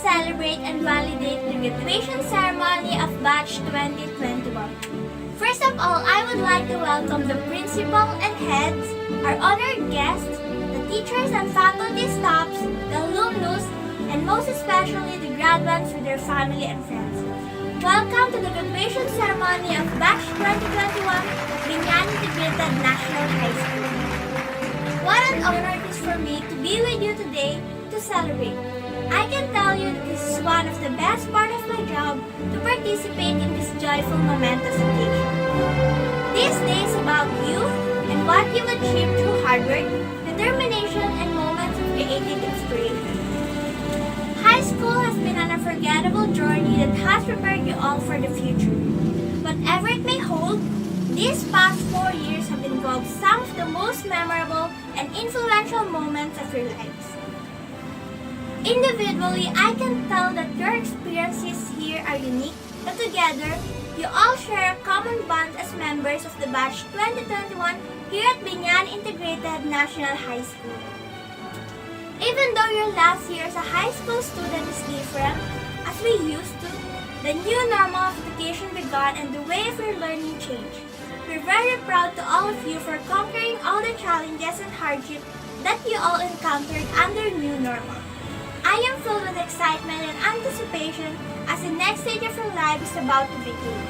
celebrate and validate the graduation ceremony of Batch 2021. First of all, I would like to welcome the principal and heads, our honored guests, the teachers and faculty staffs, the alumnus, and most especially the graduates with their family and friends. Welcome to the graduation ceremony of Batch 2021 of Binyan Integrated National High School. What an honor it is for me to be with you today to celebrate. I can tell you that this is one of the best part of my job to participate in this joyful momentous occasion. This day is about you and what you achieved through hard work, determination, and moments of creative inspiration. High school has been an unforgettable journey that has prepared you all for the future. Whatever it may hold, these past 4 years have involved some of the most memorable and influential moments of your lives. Individually, I can tell that your experiences here are unique, but together, you all share a common bond as members of the Batch 2021 here at Binyan Integrated National High School. Even though your last year as a high school student is different, as we used to, the new normal of education began and the way of your learning changed. We're very proud to all of you for conquering all the challenges and hardships that you all encountered under new normal. I am filled with excitement and anticipation as the next stage of your life is about to begin.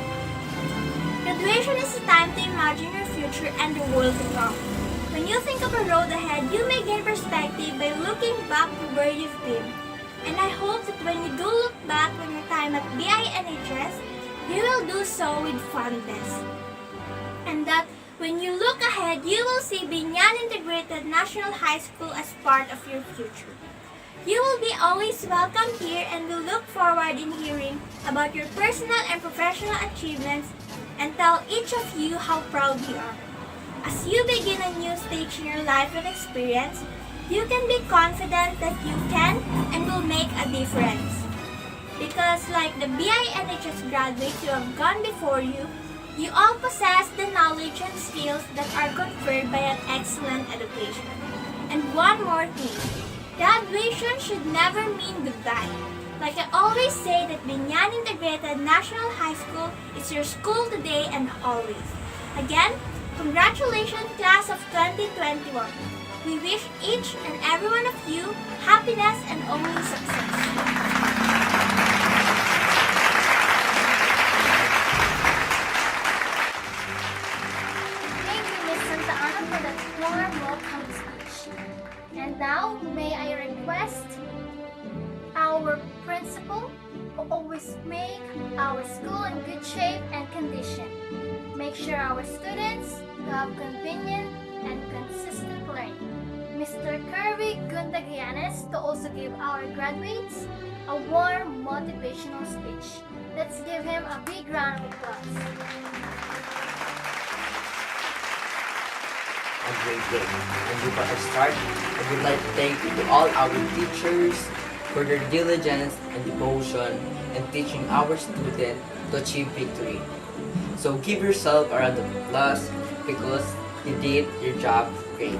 Graduation is a time to imagine your future and the world to come. When you think of a road ahead, you may gain perspective by looking back to where you've been. And I hope that when you do look back on your time at BINHS, you will do so with fondness. And that when you look ahead, you will see Binyan Integrated National High School as part of your future. You will be always welcome here and will look forward in hearing about your personal and professional achievements and tell each of you how proud you are. As you begin a new stage in your life and experience, you can be confident that you can and will make a difference. Because like the BINHS graduates who have gone before you, you all possess the knowledge and skills that are conferred by an excellent education. And one more thing, graduation should never mean goodbye. Like I always say that Binyan Integrated National High School is your school today and always. Again, congratulations class of 2021. We wish each and every one of you happiness and only success. For that warm welcome speech. And now, may I request our principal to always make our school in good shape and condition. Make sure our students have convenient and consistent learning. Mr. Kirby Gundagayanes to also give our graduates a warm motivational speech. Let's give him a big round of applause. A great day. And before I start, I would like to thank you to all our teachers for their diligence and devotion in teaching our students to achieve victory. So give yourself a round of applause because you did your job great. And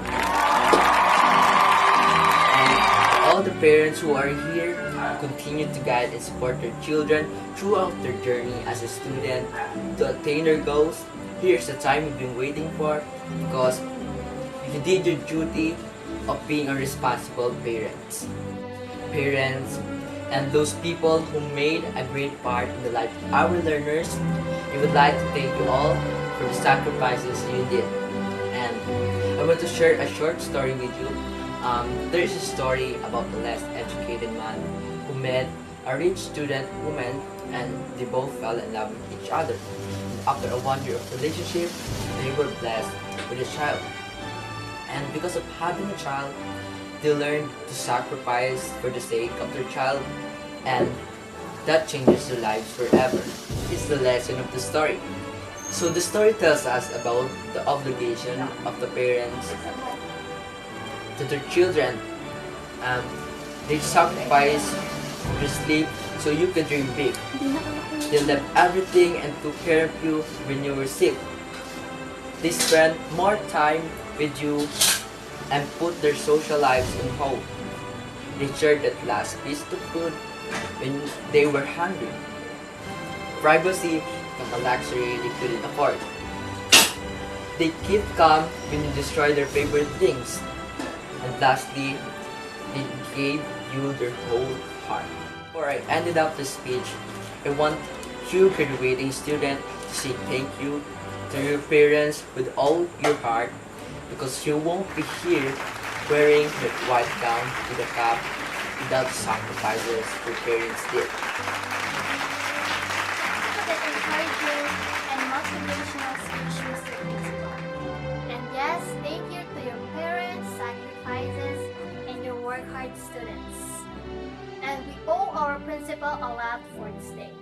to all the parents who are here, continue to guide and support their children throughout their journey as a student to attain their goals. Here's the time you've been waiting for because you did your duty of being a responsible parents. Parents and those people who made a great part in the life of our learners, we would like to thank you all for the sacrifices you did. And I want to share a short story with you. There is a story about a less educated man who met a rich student woman and they both fell in love with each other. And after a 1 year of relationship, they were blessed with a child. And because of having a child, they learned to sacrifice for the sake of their child, and that changes their lives forever. It's the lesson of the story. So the story tells us about the obligation of the parents to their children. They sacrifice their sleep so you can dream big. They left everything and took care of you when you were sick. They spent more time with you and put their social lives on hold. They shared that last piece of food when they were hungry. Privacy became a luxury they couldn't afford. They keep calm when you destroy their favorite things. And lastly, they gave you their whole heart. Before I ended up the speech, I want you graduating student to say thank you to your parents with all your heart, because you won't be here wearing that white gown with a cap without the sacrifices your parents did. That encouraging and motivational speech, Mr. Principal. And yes, thank you to your parents, sacrifices, and your work-hard students. And we owe our principal a lot for this day.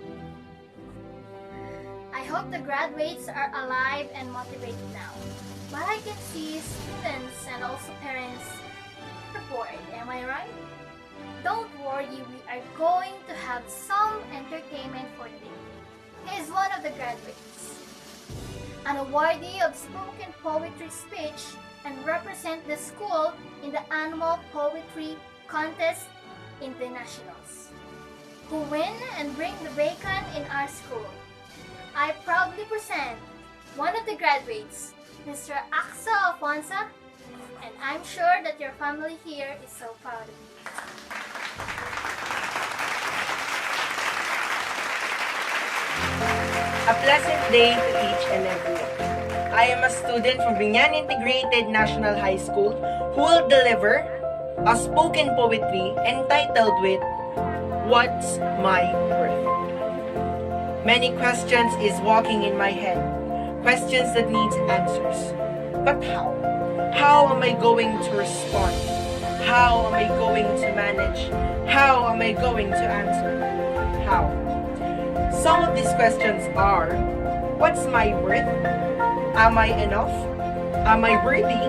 I hope the graduates are alive and motivated now. But I can see students and also parents are bored, am I right? Don't worry, we are going to have some entertainment for the day. He is one of the graduates, an awardee of spoken poetry speech and represent the school in the annual poetry contest internationals, who win and bring the bacon in our school. I proudly present one of the graduates, Mr. Axel Alfonso, and I'm sure that your family here is so proud of you. A pleasant day to each and everyone. I am a student from Binyan Integrated National High School who will deliver a spoken poetry entitled with What's My Worth? Many questions is walking in my head, questions that needs answers. But how? How am I going to respond? How am I going to manage? How am I going to answer? How? Some of these questions are, what's my worth? Am I enough? Am I worthy?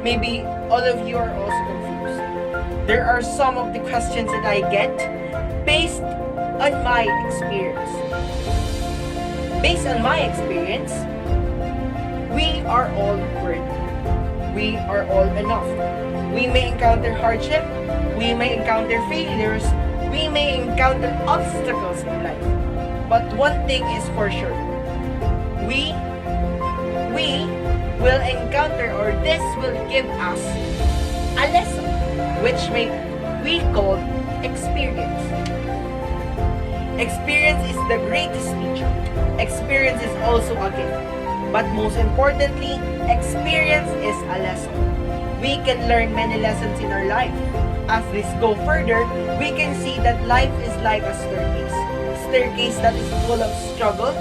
Maybe all of you are also confused. There are some of the questions that I get based on my experience. Based on my experience, we are all worthy. We are all enough. We may encounter hardship, we may encounter failures, we may encounter obstacles in life. But one thing is for sure. We will encounter, or this will give us a lesson which we call experience. Experience is the greatest teacher. Experience is also a gift. But most importantly, experience is a lesson. We can learn many lessons in our life. As this go further, we can see that life is like a staircase. Staircase that is full of struggle,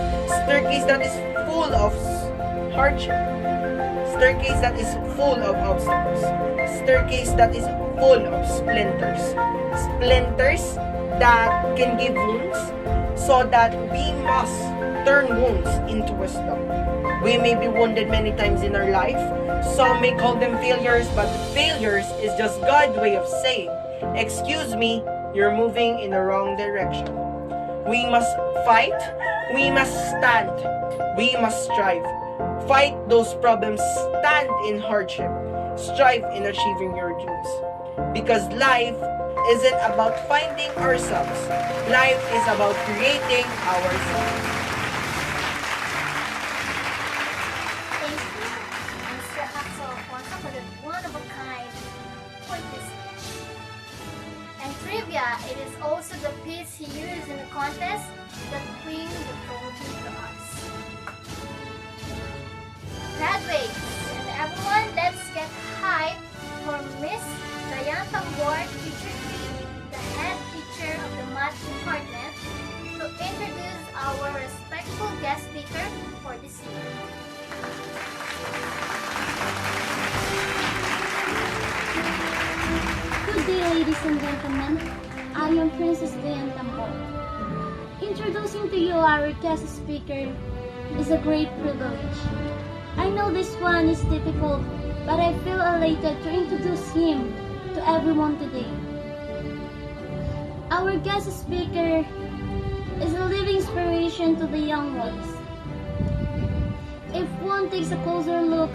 staircase that is full of hardship, staircase that is full of obstacles, staircase that is full of splinters that can give wounds, so that we must turn wounds into wisdom. We may be wounded many times in our life. Some may call them failures, but failures is just God's way of saying, excuse me, you're moving in the wrong direction. We must fight, we must stand, we must strive. Fight those problems, stand in hardship, strive in achieving your dreams. Because life isn't about finding ourselves, life is about creating ourselves. Thank you, Mr. Axel Alfonso, for that one-of-a-kind poetry speech. And trivia, it is also the piece he used in the contest that brings the trophy to us. Graduates and everyone, let's get hyped for Miss Diane Tambor, Teacher 3, the head teacher of the Math Department, to introduce our respectful guest speaker for this year. Good day, ladies and gentlemen. I am Princess Diane Tambor. Introducing to you our guest speaker is a great privilege. I know this one is difficult, but I feel elated to introduce him to everyone today. Our guest speaker is a living inspiration to the young ones. If one takes a closer look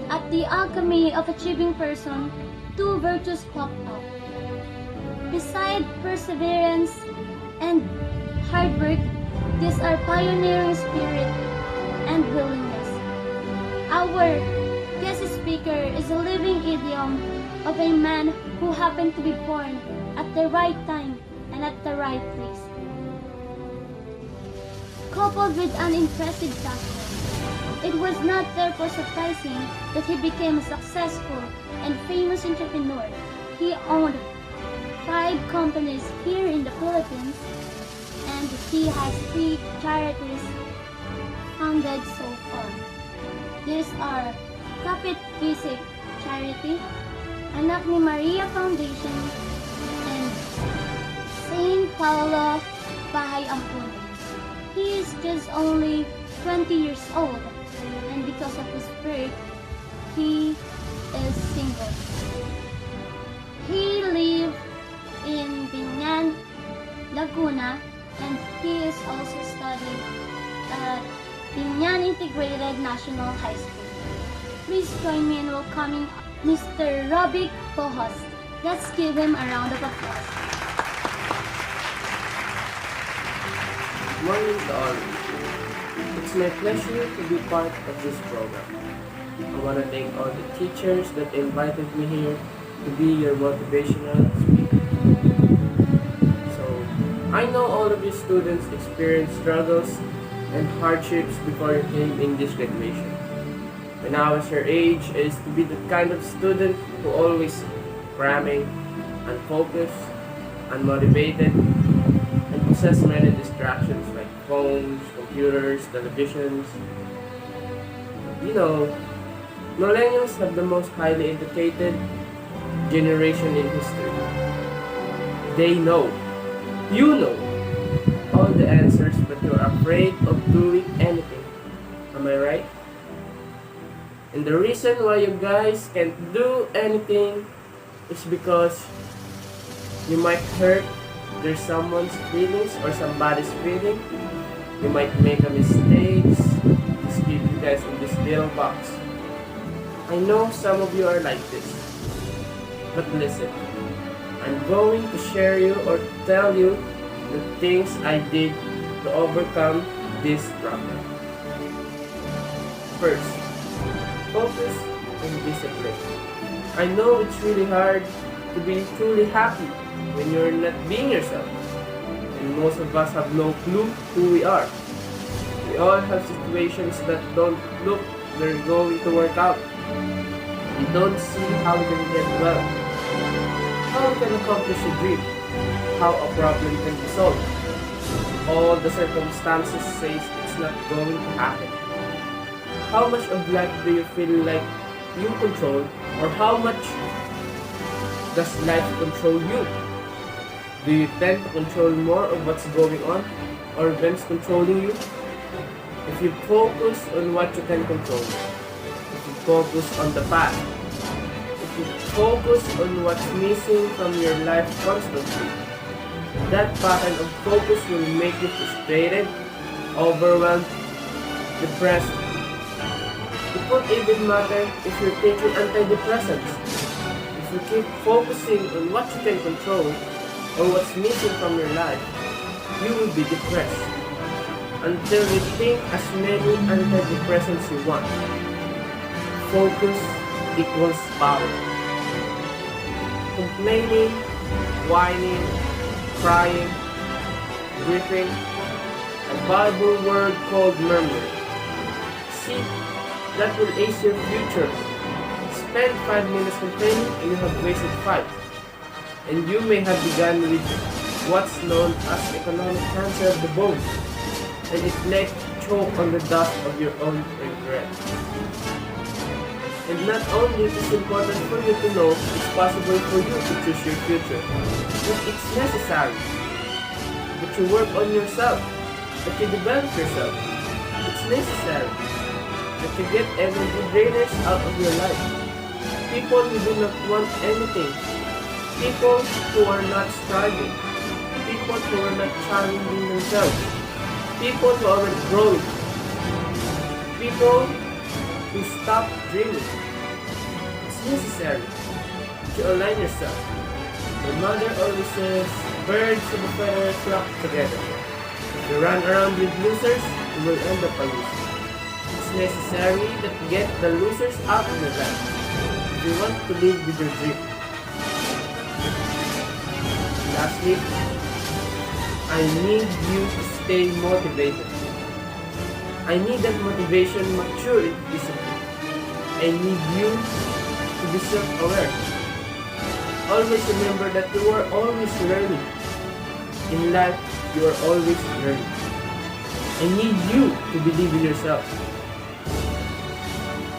at the alchemy of achieving person, two virtues pop up: Beside perseverance and hard work, these are pioneering spirit and willingness. Our guest speaker is a living idiom of a man who happened to be born at the right time and at the right place. Coupled with an impressive background, it was not therefore surprising that he became a successful and famous entrepreneur. He owned 5 companies here in the Philippines, and he has 3 charities founded so far. These are Kapit Basic Charity, Anak ni Maria Foundation, and Saint Paulo Bahay Ampon. He is just only 20 years old, and because of his birth, he is single. He lives in Binyan, Laguna, and he is also studying at Binyan Integrated National High School. Please join me in welcoming Mr. Robic Pohos. Let's give him a round of applause. Good morning to all. It's my pleasure to be part of this program. I want to thank all the teachers that invited me here to be your motivational speaker. So, I know all of you students experienced struggles and hardships before you came in this graduation. When I was your age, I used to be the kind of student who always cramming, unfocused, unmotivated, and possess many distractions like phones, computers, televisions. You know, millennials have the most highly educated generation in history. They know, you know, all the answers, but you're afraid of doing anything. Am I right? And the reason why you guys can't do anything is because you might hurt there's someone's feelings or somebody's feeling. You might make a mistake. Just keep you guys in this little box. I know some of you are like this. But listen, I'm going to share you or tell you the things I did to overcome this problem. First, focus and discipline. I know it's really hard to be truly happy when you're not being yourself. And most of us have no clue who we are. We all have situations that don't look they're going to work out. We don't see how we can get well, how we can accomplish a dream, how a problem can be solved. All the circumstances says it's not going to happen. How much of life do you feel like you control, or how much does life control you? Do you tend to control more of what's going on, or events controlling you? If you focus on what you can control, if you focus on the past, if you focus on what's missing from your life constantly, that pattern of focus will make you frustrated, overwhelmed, depressed. It won't even matter if you're taking antidepressants. If you keep focusing on what you can control or what's missing from your life, you will be depressed until you take as many antidepressants you want. Focus equals power. Complaining, whining, crying, grieving, a Bible word called murmuring. See, that will ace your future. Spend 5 minutes complaining and you have wasted 5. And you may have begun with what's known as economic cancer of the bone, and it let you choke on the dust of your own regret. And not only is it important for you to know it's possible for you to choose your future, but it's necessary that you work on yourself, that you develop yourself. It's necessary that you get every drainers out of your life. People who do not want anything, people who are not striving, people who are not challenging themselves, people who aren't growing, people who stop dreaming. It's necessary to align yourself, My mother always says, birds of a feather flock together. If you run around with losers, you will end up a loser. It's necessary that you get the losers out of your life if you want to live with your dream. Lastly, I need you to stay motivated. I need that motivation mature into discipline. I need you to be self-aware. Always remember that you are always learning. In life, you are always learning. I need you to believe in yourself.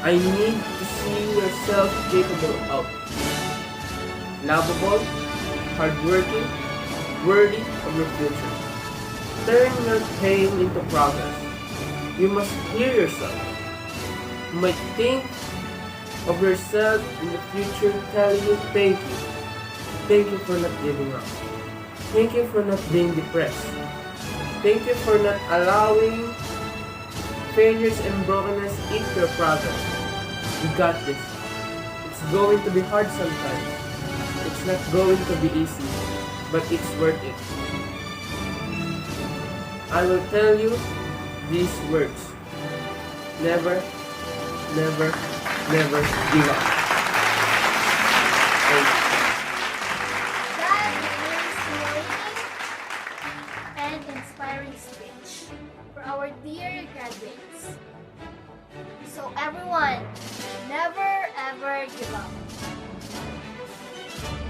I need to see yourself capable of lovable, hardworking, worthy of your future. Turn your pain into progress. You must hear yourself. You might think of yourself in the future telling you thank you. Thank you for not giving up. Thank you for not being depressed. Thank you for not allowing failures and brokenness eat your progress. You got this. It's going to be hard sometimes. It's not going to be easy, but it's worth it. I will tell you these words. Never, never, never give up. Thank you. That is stimulating and inspiring speech for our dear graduates. So everyone, never ever give up.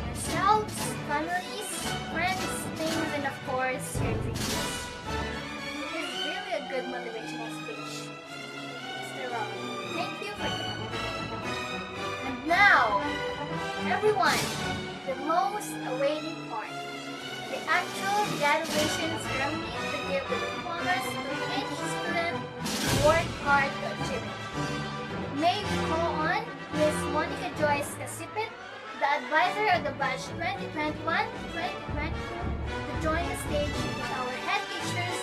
Yourselves, families, friends, things, and of course your dreams. It is really a good motivational speech. Mr. Rob, thank you for that. And now, everyone, the most awaiting part. The actual graduation ceremony to give the diplomas to each student who worked hard to achieve it. May we call on Ms. Monica Joyce Casipit, the advisor of the batch 2021-2022, to join the stage with our head teachers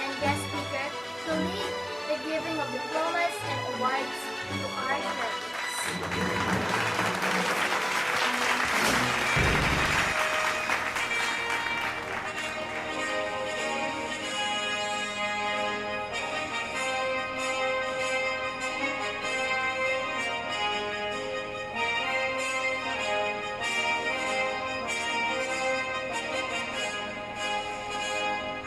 and guest speaker to lead the giving of diplomas and awards to our graduates.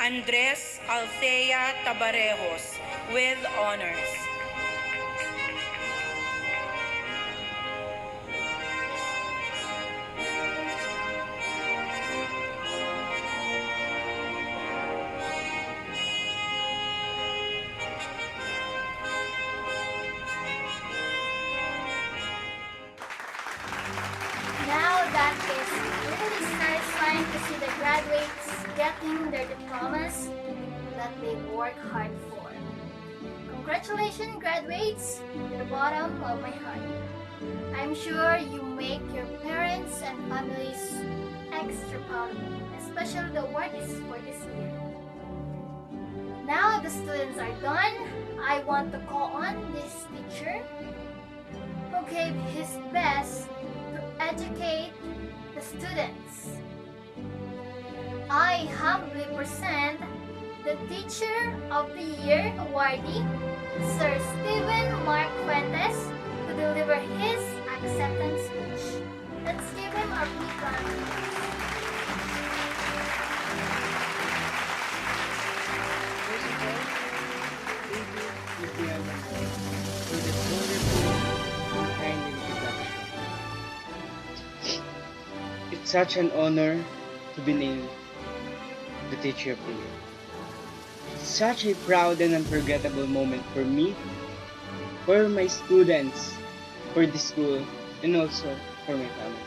Andres Althea Tabarejos with honors. Now that is really satisfying to see the graduates getting their diplomas that they work hard for. Congratulations, graduates, to the bottom of my heart. I'm sure you make your parents and families extra proud of you, especially the awardees for this year. Now the students are done, I want to call on this teacher who gave his best to educate the students. I humbly present the Teacher of the Year awardee, Sir Stephen Mark Fuentes, to deliver his acceptance speech. Let's give him our big round of applause. First of all, thank you, Ms. Diana, for this wonderful and kind introduction. It's such an honor to be named the Teacher of the Year. Such a proud and unforgettable moment for me, for my students, for the school, and also for my family.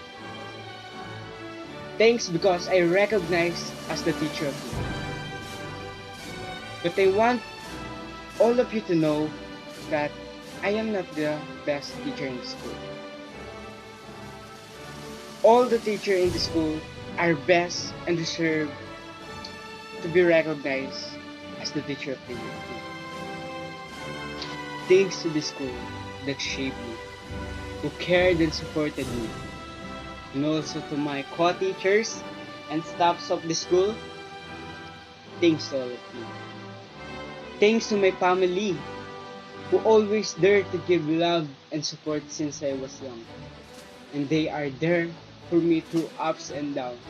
Thanks because I recognize as the Teacher of the Year. But I want all of you to know that I am not the best teacher in the school. All the teachers in the school are best and deserve to be recognized as the Teacher of the Year. Thanks to the school that shaped me, who cared and supported me, and also to my co-teachers and staffs of the school. Thanks to all of you. Thanks to my family, who always there to give love and support since I was young. And they are there for me through ups and downs.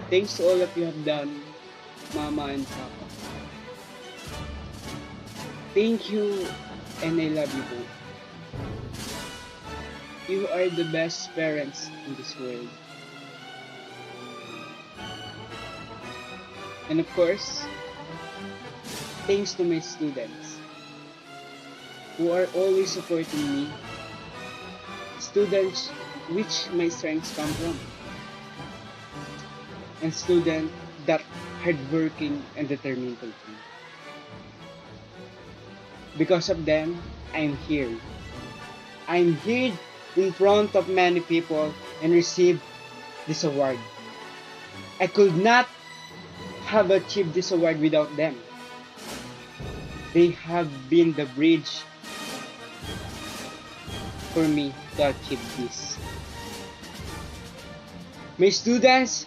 Thanks to all of you have done, Mama and Papa. Thank you, and I love you both. You are the best parents in this world. And of course, thanks to my students who are always supporting me, students which my strengths come from, and students that hardworking and determined to be. Because of them, I'm here. I'm here in front of many people and received this award. I could not have achieved this award without them. They have been the bridge for me to achieve this. My students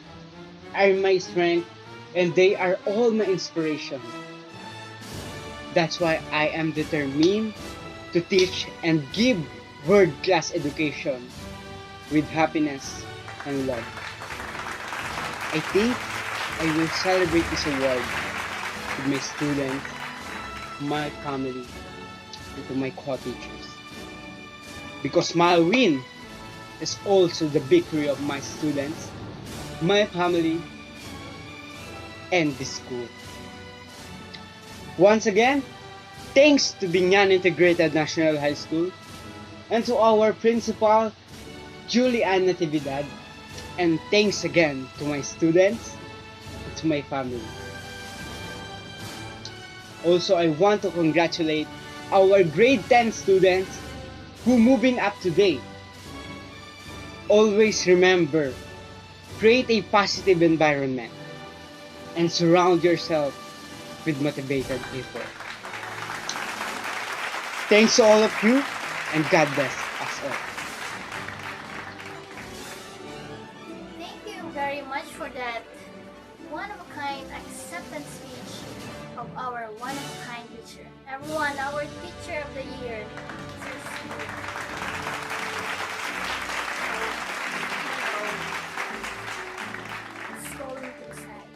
are my strength and they are all my inspiration. That's why I am determined to teach and give world-class education with happiness and love. I think I will celebrate this award with my students, my family, and to my co-teachers. Because my win is also the victory of my students, my family, and the school. Once again, thanks to Binyan Integrated National High School and to our principal, Julian Natividad, and thanks again to my students and to my family. Also, I want to congratulate our grade 10 students who moving up today. Always remember, create a positive environment and surround yourself with motivated people. Thanks to all of you and God bless us all. Thank you very much for that one-of-a-kind acceptance speech of our one-of-a-kind teacher. Everyone, our teacher of the year. So sweet. Scrolling to the side.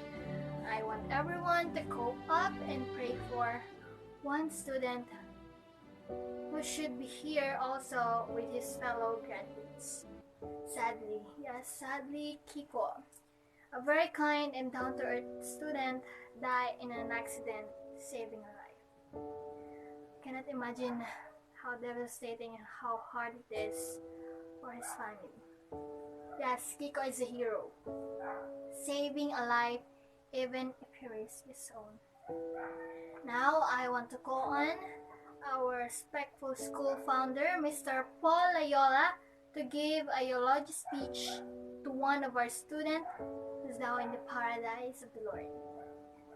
I want everyone to cope up and pray for one student who should be here also with his fellow graduates. Sadly, Kiko, a very kind and down-to-earth student, died in an accident, saving a life. Cannot imagine how devastating and how hard it is for his family. Yes, Kiko is a hero, saving a life even if he risks his own. Now, I want to call on our respectful school founder, Mr. Paul Layola, to give a eulogy speech to one of our students who is now in the paradise of the Lord,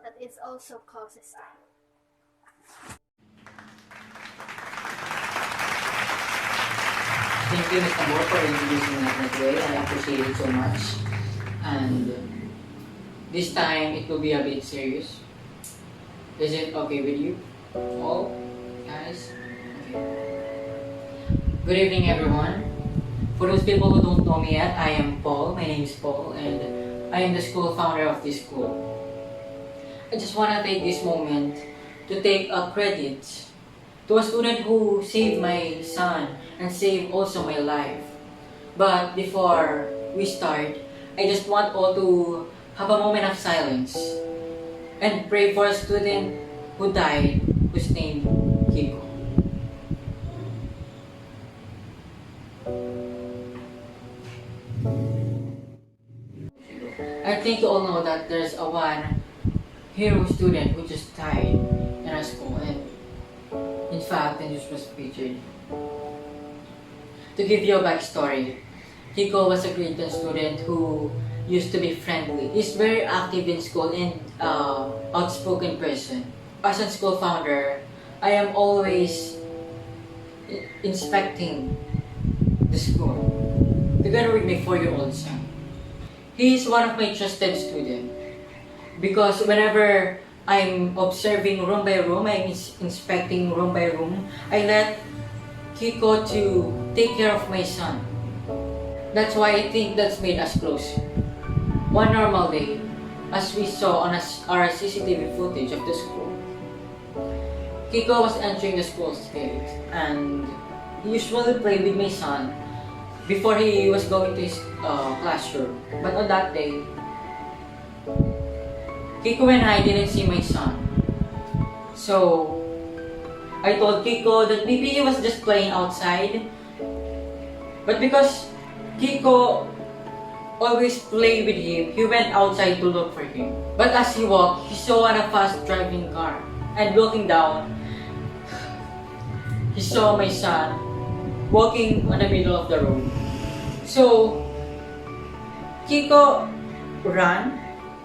that is also closest to him. Thank you, Mr. Mo, for introducing us today. I appreciate it so much. And this time, it will be a bit serious. Is it okay with you all, guys? Okay. Good evening, everyone. For those people who don't know me yet, I am Paul. My name is Paul, and I am the school founder of this school. I just want to take this moment to take a credit to a student who saved my son and saved also my life. But before we start, I just want all to have a moment of silence and pray for a student who died, whose name Kiko. I think you all know that there's a one hero student who just died in our school, and in fact, the news was featured. To give you a backstory, Kiko was a grade 10 student who used to be friendly. He's very active in school and outspoken person. As a school founder, I am always inspecting the school. together with my 4-year-old son. He is one of my trusted students because whenever I'm observing room by room, I'm inspecting room by room, I let Kiko to take care of my son. That's why I think that's made us close. One normal day, as we saw on our CCTV footage of the school, Kiko was entering the school's gate and he usually played with my son before he was going to his classroom. But on that day, Kiko and I didn't see my son. So I told Kiko that maybe he was just playing outside. But because Kiko always played with him, he went outside to look for him. But as he walked, he saw a fast driving car. And looking down, he saw my son walking on the middle of the road. So Kiko ran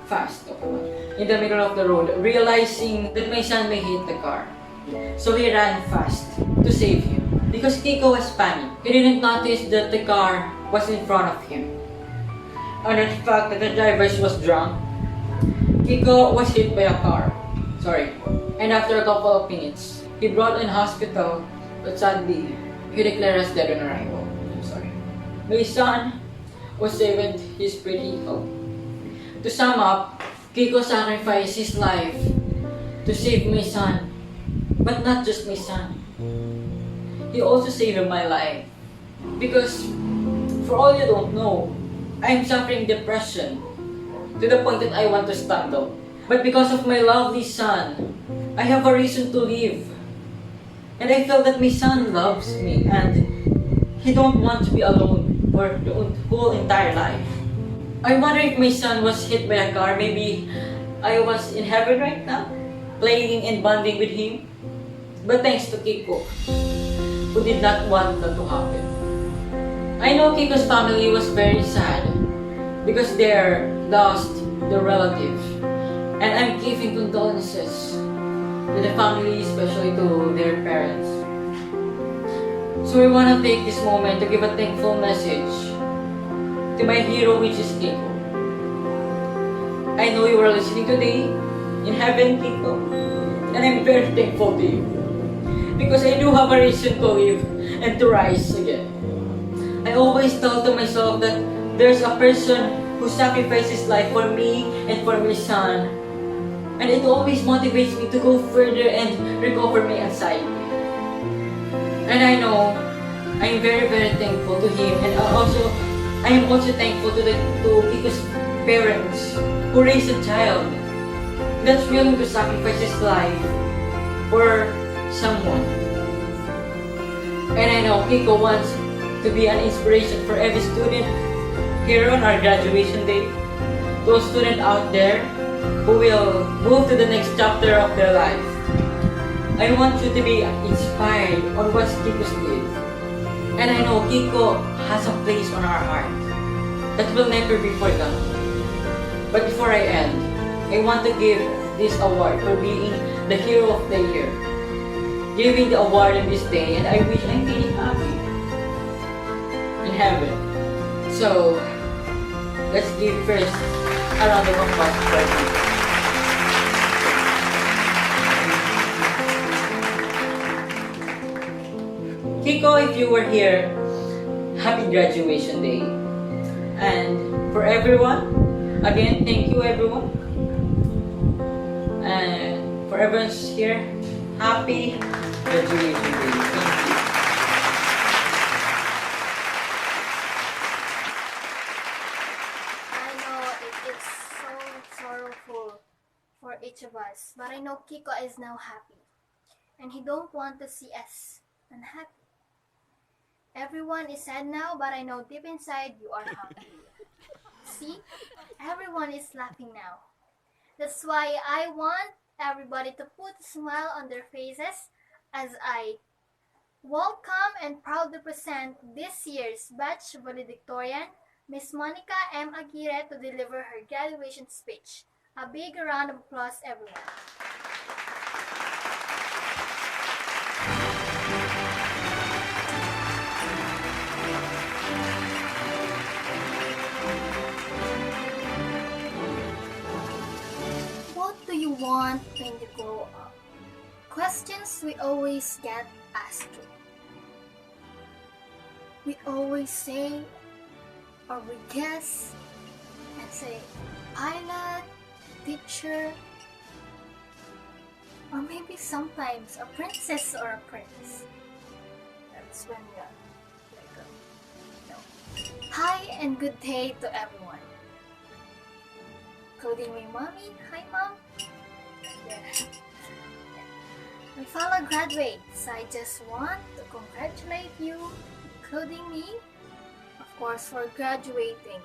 fast in the middle of the road, realizing that my son may hit the car. So he ran fast to save him. Because Kiko was panicked, he didn't notice that the car was in front of him. And the fact that the driver was drunk, Kiko was hit by a car. And after a couple of minutes, he brought in hospital, but sadly, he declared us dead on arrival. My son was saved his pretty health. To sum up, Kiko sacrificed his life to save my son. But not just my son. He also saved my life. Because, for all you don't know, I'm suffering depression to the point that I want to stand up. But because of my lovely son, I have a reason to live. And I feel that my son loves me and he don't want to be alone for the whole entire life. I wonder if my son was hit by a car, maybe I was in heaven right now, playing and bonding with him. But thanks to Kiko, who did not want that to happen. I know Kiko's family was very sad because they lost their relative. And I'm giving condolences to the family, especially to their parents. So we want to take this moment to give a thankful message to my hero, which is Kiko. I know you are listening today in heaven, Kiko, and I'm very thankful to you because I do have a reason to live and to rise again. I always tell to myself that there's a person who sacrifices life for me and for my son, and it always motivates me to go further and recover my anxiety. And I know I'm very, very thankful to him, and I am also thankful to Kiko's parents who raised a child that's willing to sacrifice his life for someone. And I know Kiko wants to be an inspiration for every student here on our graduation day, those students out there who will move to the next chapter of their life. I want you to be inspired on what Kiko did. And I know Kiko has a place on our heart that will never be forgotten. But before I end, I want to give this award for being the hero of the year. Giving the award on this day, and I wish I'm really happy in heaven. So, let's give first a round of applause for Kiko. Kiko, if you were here, happy graduation day. And for everyone, again, thank you everyone. And for everyone's here, happy graduation day. Thank you. I know it's so sorrowful for each of us, but I know Kiko is now happy. And he don't want to see us unhappy. Everyone is sad now, but I know deep inside you are happy. See? Everyone is laughing now. That's why I want everybody to put a smile on their faces as I welcome and proudly present this year's batch valedictorian, Miss Monica M. Aguirre, to deliver her graduation speech. A big round of applause, everyone. want when you grow up? Questions we always get asked. We always say or we guess and say pilot, teacher, or maybe sometimes a princess or a prince. That's when you're like, no. Hi and good day to everyone. Including my mommy. Hi, mom. Yeah. My fellow graduates, I just want to congratulate you, including me, of course, for graduating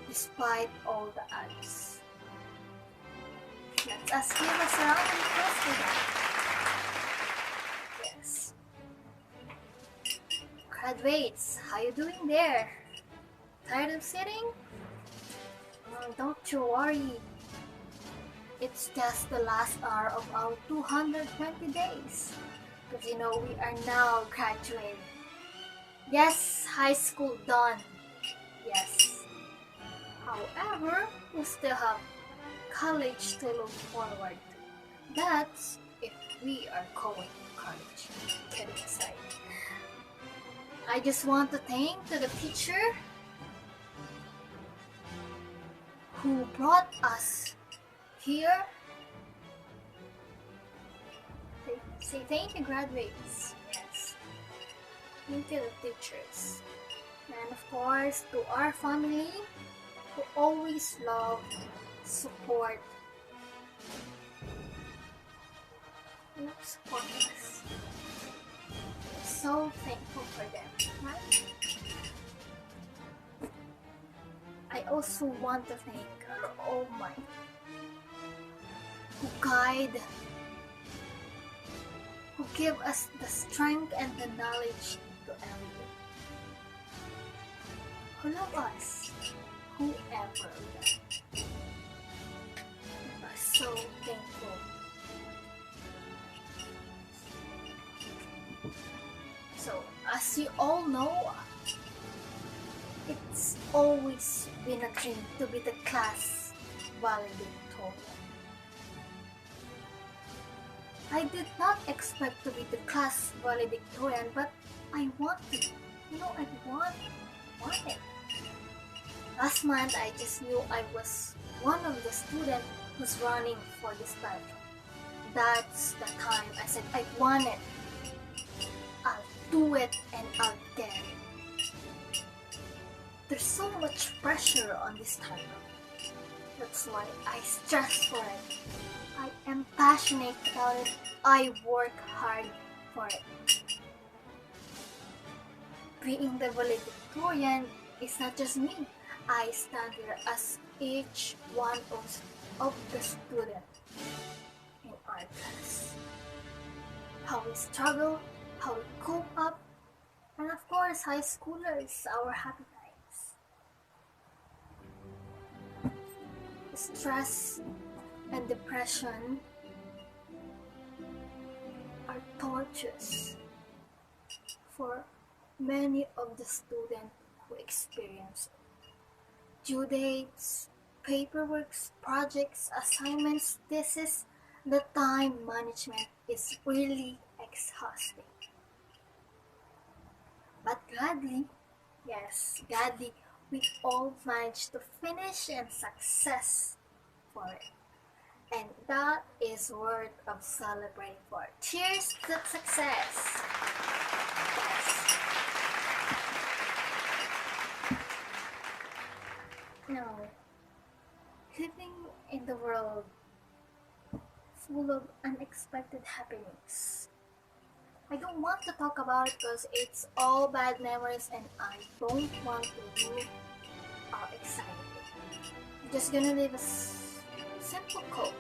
despite all the odds. Let us give us a round of applause for that. Yes. Graduates, how you doing there? Tired of sitting? Don't you worry. It's just the last hour of our 220 days. Because you know we are now graduating. Yes, high school done. Yes. However, we still have college to look forward to. That's if we are going to college. Kidding aside. I just want to thank to the teacher who brought us here. Say thank you, graduates. Yes. Thank you, the teachers. And of course, to our family who always love, support, support us. We're so thankful for them, right? I also want to thank our Almighty who guide, who give us the strength and the knowledge to elevate, who love us, whoever we are. We are so thankful. So, as you all know, it's always been a dream to be the class valedictorian. I did not expect to be the class valedictorian, but I wanted. I wanted. Last month, I just knew I was one of the students who's running for this title. That's the time I said I want it. I'll do it and I'll get it. There's so much pressure on this title. That's why I stress for it. I am passionate about it. I work hard for it. Being the valedictorian is not just me. I stand here as each one of the students in our class. How we struggle, how we cope up, and of course, high schoolers, our happy times. Stress and depression are tortures for many of the students who experience it. Due dates, paperwork, projects, assignments, thesis, the time management is really exhausting. But gladly, we all managed to finish and success for it. And that is worth of celebrating for. Cheers to success! Yes. Now, living in the world full of unexpected happenings. I don't want to talk about it because it's all bad memories and I don't want to ruin our excitement. I'm just gonna leave a simple quote.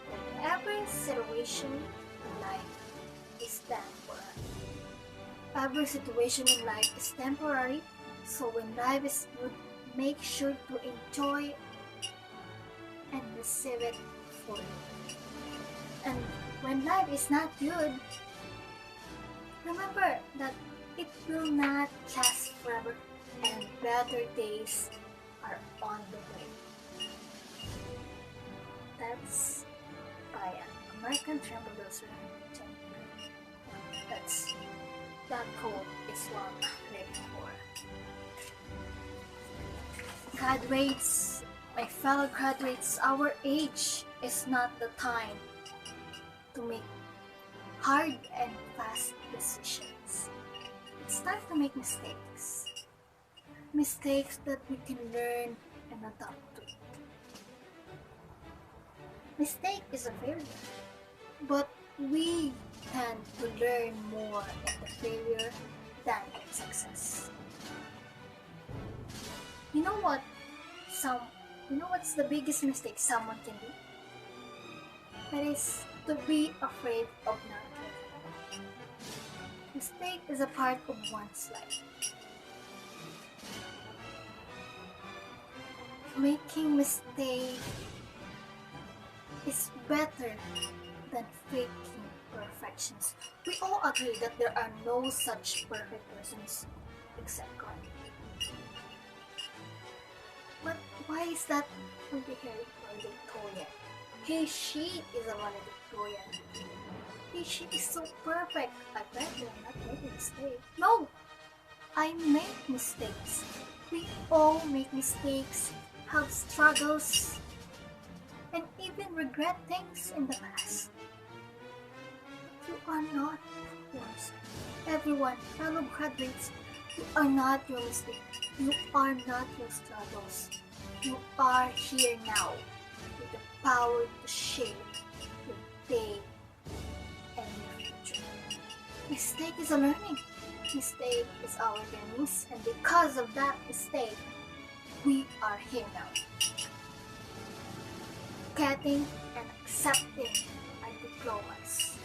That every situation in life is temporary. Every situation in life is temporary, so when life is good, make sure to enjoy and receive it fully. And when life is not good, remember that it will not last forever and better days are on the way. That's tremble those That's that quote is what I'm living for. Graduates, my fellow graduates, our age is not the time to make hard and fast decisions. It's time to make mistakes. Mistakes that we can learn and adapt to. Mistake is a failure, but we tend to learn more in the failure than in success. You know what? What's the biggest mistake someone can do? That is to be afraid of not living. Mistake is a part of one's life. Making mistake is better than faking perfections. We all agree that there are no such perfect persons except God. But why is that valedictorian? She is a valedictorian. She is so perfect. I bet you're not making mistakes. No! I make mistakes. We all make mistakes, have struggles, and even regret things in the past. You are not yours. Everyone, fellow graduates, you are not your mistake. You are not your struggles. You are here now with the power to shape your day and your future. Mistake is a learning. Mistake is our learnings, and because of that mistake, we are here now. Getting and accepting our diplomas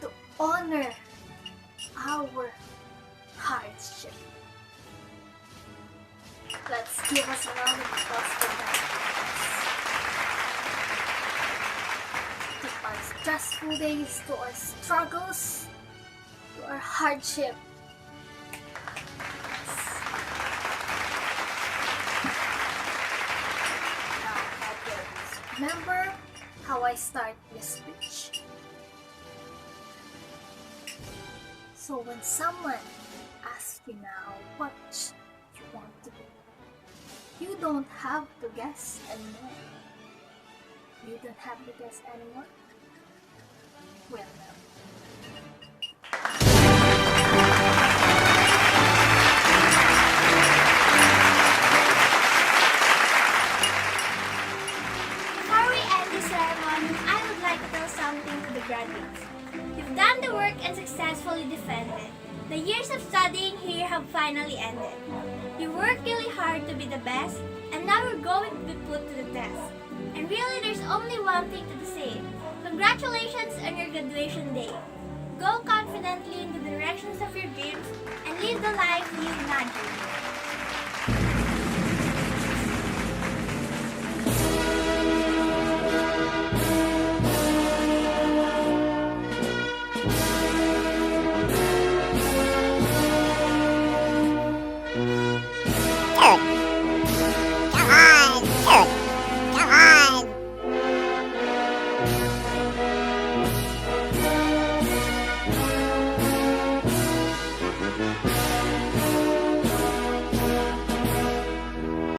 to honor our hardship. Let's give us a round of applause for that. To our stressful days, to our struggles, to our hardship. Now, graduates, remember how I start this speech. So when someone asks you now what you want to be, you don't have to guess anymore. You don't have to guess anymore. Well, no. Before we end this ceremony, I would like to tell something to the graduates. You've done the work and successfully defended. The years of studying here have finally ended. You worked really hard to be the best, and now you're going to be put to the test. And really, there's only one thing to say. Congratulations on your graduation day. Go confidently in the directions of your dreams and live the life you imagined.